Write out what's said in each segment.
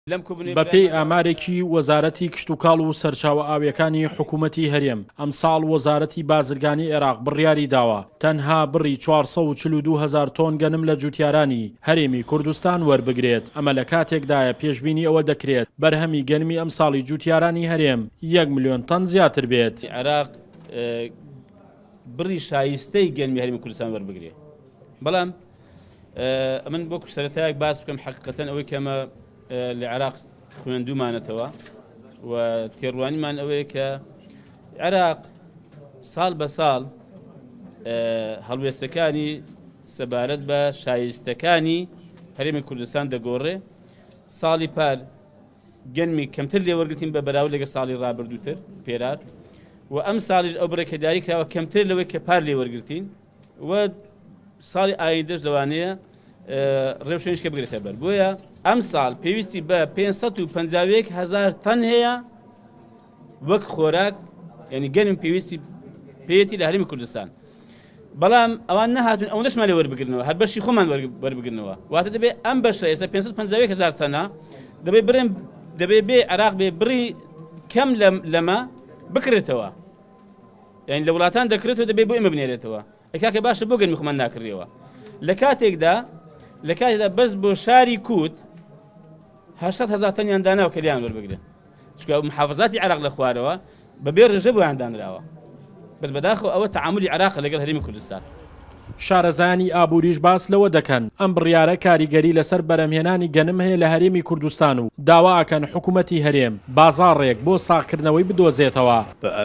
بەپێی ئامارێکی وەزارەتی کشتوکاڵ و سەرچاوە ئاویەکانی حکوومەتی هەرێم ئەم ساڵ وەزارەتی بازرگانی عێراق بڕیاری داوە تەنها بڕی 442,000 تۆن گەنم لە جوتیارانی هەرێمی کوردستان وەربگرێت. ئەمە لە کاتێکدایە پێشبینی ئەوە دەکرێت بەرهەمی گەنمی ئەم ساڵی جوتیارانی هەرێم 1 ملیۆن تەن زیاتر بێت. عێراق بڕی شایستەی گەنمی هەرێمی کوردستان وەربگرێت. بەڵام من بۆ سەرەتایەک باس بکەم حەقیقەتەن ئەوەی کەمە لە عێراق خوێندومانەتەوە و تێڕوانیمان ئەوەیە کە عێراق ساڵ بە ساڵ هەڵوێستەکانی سەبارەت بە شایستەکانی هەرێمی کوردستان دەگۆڕێ. ساڵی پار گەنمی کەمتر لێوەرگرتین بە بەراورد لەگەڵ ساڵی ڕابردووتر پێرات و ئەم ساڵیش ئەو بڕێکەداری کراوە کەمتر لەوەی کە پار لێوەرگرتین و ساڵی ئایندەش لەوانەیە ڕێوشێنشکە بگرێتە بەر. بۆیە ئەم ساڵ پێویستی بە 551,000 تەن هەیە وەک خۆراک، یعنی گەنم پێویستی پێیەتی لە هەرێمی کوردستان. بەڵام ئەوان نەهاتون ئەو نەشمان لێ وەربگرنەوە، هەر بەشی خۆمان وەربگرنەوە. واتە دەبێت ئەم بەشە ئێستا 551,000 تەنە دەبێت بێ عێراق بێ بڕی کەم لەمە بکرێتەوە، یعنی لە وڵاتان دەکرێتەوە دەبێت بۆ ئێمە بنێرێتەوە. ئەکاکە باشە بۆ گەنمی خۆمان ناکڕیەوە. لە کاتێکدا بەس بۆ شاری کووت 800,000 تەنیان داناوە کە لیان وەربگرن، چونکە محافزاتی عێراق لە خوارەوە بەبێ ڕێژە بۆیان دانراوە. بەس بەداخەوە ئەوە تەعاملی عێراق لەگەڵ هەرێمی کوردستان. شارەزانی ئابووریش باس لەوە دەکەن ئەم بڕیارە کاریگەری لەسەر بەرهەمهێنانی گەنم هەیە لە هەرێمی کوردستان و داواکەن حکوومەتی هەرێم بازاڕێک بۆ ساغکردنەوەی بدۆزێتەوە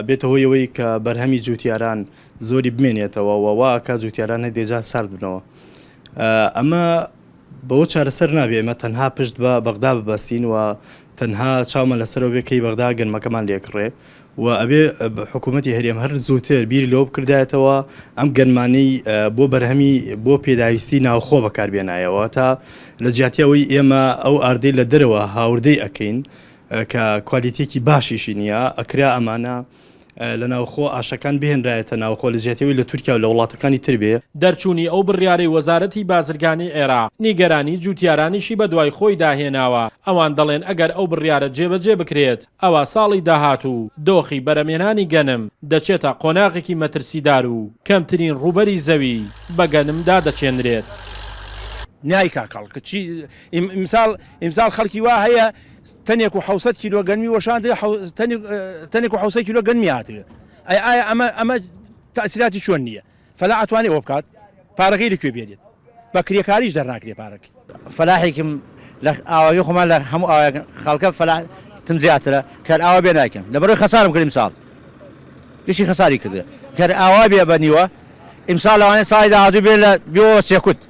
بێتە هۆیەوەی کە بەرهەمی جوتیاران زۆری بمێنێتەوە وواکە جوتیاران هەدێجا سارد بنەوە. ئەمە بەوە چارەسەر نابێ ئێمە تەنها پشت بە بەغدا ببەستین و تەنها چاومە لەسەرەوە بێکەی بەغدا گەنمەکەمان لێکڕێ و ئەبێ حکوومەتی هەرێم هەر زووتر بیری لەوە بکردایەتەوە ئەم گەنمانەی بۆ بەرهەمی بۆ پێداویستی ناوخۆ بەکاربێنایەوە تا لە جیاتیەوەی ئێمە ئەو ئاردەی لە دەرەوە هاوردەی ئەەکەین کە کوالیتێکی باشیشی نییە ئەکرا ئەمانە لە ناوخۆ ئاشەکان بهێنرایەتە ناوخۆ لە جێتەوەی لە تورکیا و لە وڵاتەکانی تر بێ. دەرچوونی ئەو بڕیارەی وەزارەتی بازرگانی عێراق نیگەرانی جوتیارانیشی بە دوای خۆی داهێناوە. ئەوان دەڵێن ئەگەر ئەو بڕیارە جێبەجێ بکرێت ئەوە ساڵی داهاتوو دۆخی بەرهەمهێنانی گەنم دەچێتە قۆناغێکی مەترسیدار و کەمترین ڕوبەری زەوی بە گەنمدا دەچێنرێت. نیای کاکەڵ کەچی ئیمساڵ خەڵکی وا هەیە تەنێک و 600 کیلۆ گەنمی وەشاندە تەنێک و 600 کیلۆ گەنمی هاتوێ. ئایا ئەمە تەسیراتی چۆن نییە؟ فەلا ئەتوانێ ئەوە بکات پارەکەی لەکوێ بێنێت بە کریەکاریش دەرناکرێ پارەکە. فەلاحێکم لە ئاوایی خۆمان لە هەموو خەڵکە فەلاحتم زیاترە کە ئاوا بێ ناکەم لەبەرەوەی خەسارم کرد ئیمساڵ گشتی خەساری کردە کە ئاوا بێ بەنیوە ئیمساڵ لەوانەیە ساڵی داهاتوو بێ لە بێەوە سێکوت.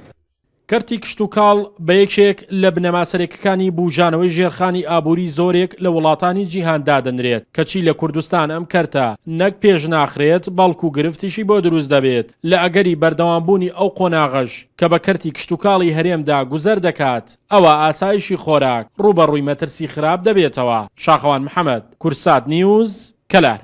کەرتی کشتوکاڵ بە یەکێک لە بنەماسەرێکەکانی بوژانەوەی ژێرخانی ئابووری زۆرێک لە وڵاتانی جیهاندا دەنرێت کەچی لە کوردستان ئەم کەرتە نەک پێش ناخرێت بەڵکو گرفتیشی بۆ دروست دەبێت لە ئەگەری بەردەوامبوونی ئەو قۆناغەش کە بە کەرتی کشتوکاڵی هەرێمدا گوزەر دەکات ئەوە ئاسایشی خۆراک ڕوبەڕووی مەترسی خراپ دەبێتەوە. شاخەوان محەممەد، کورسات نیوز، کەلار.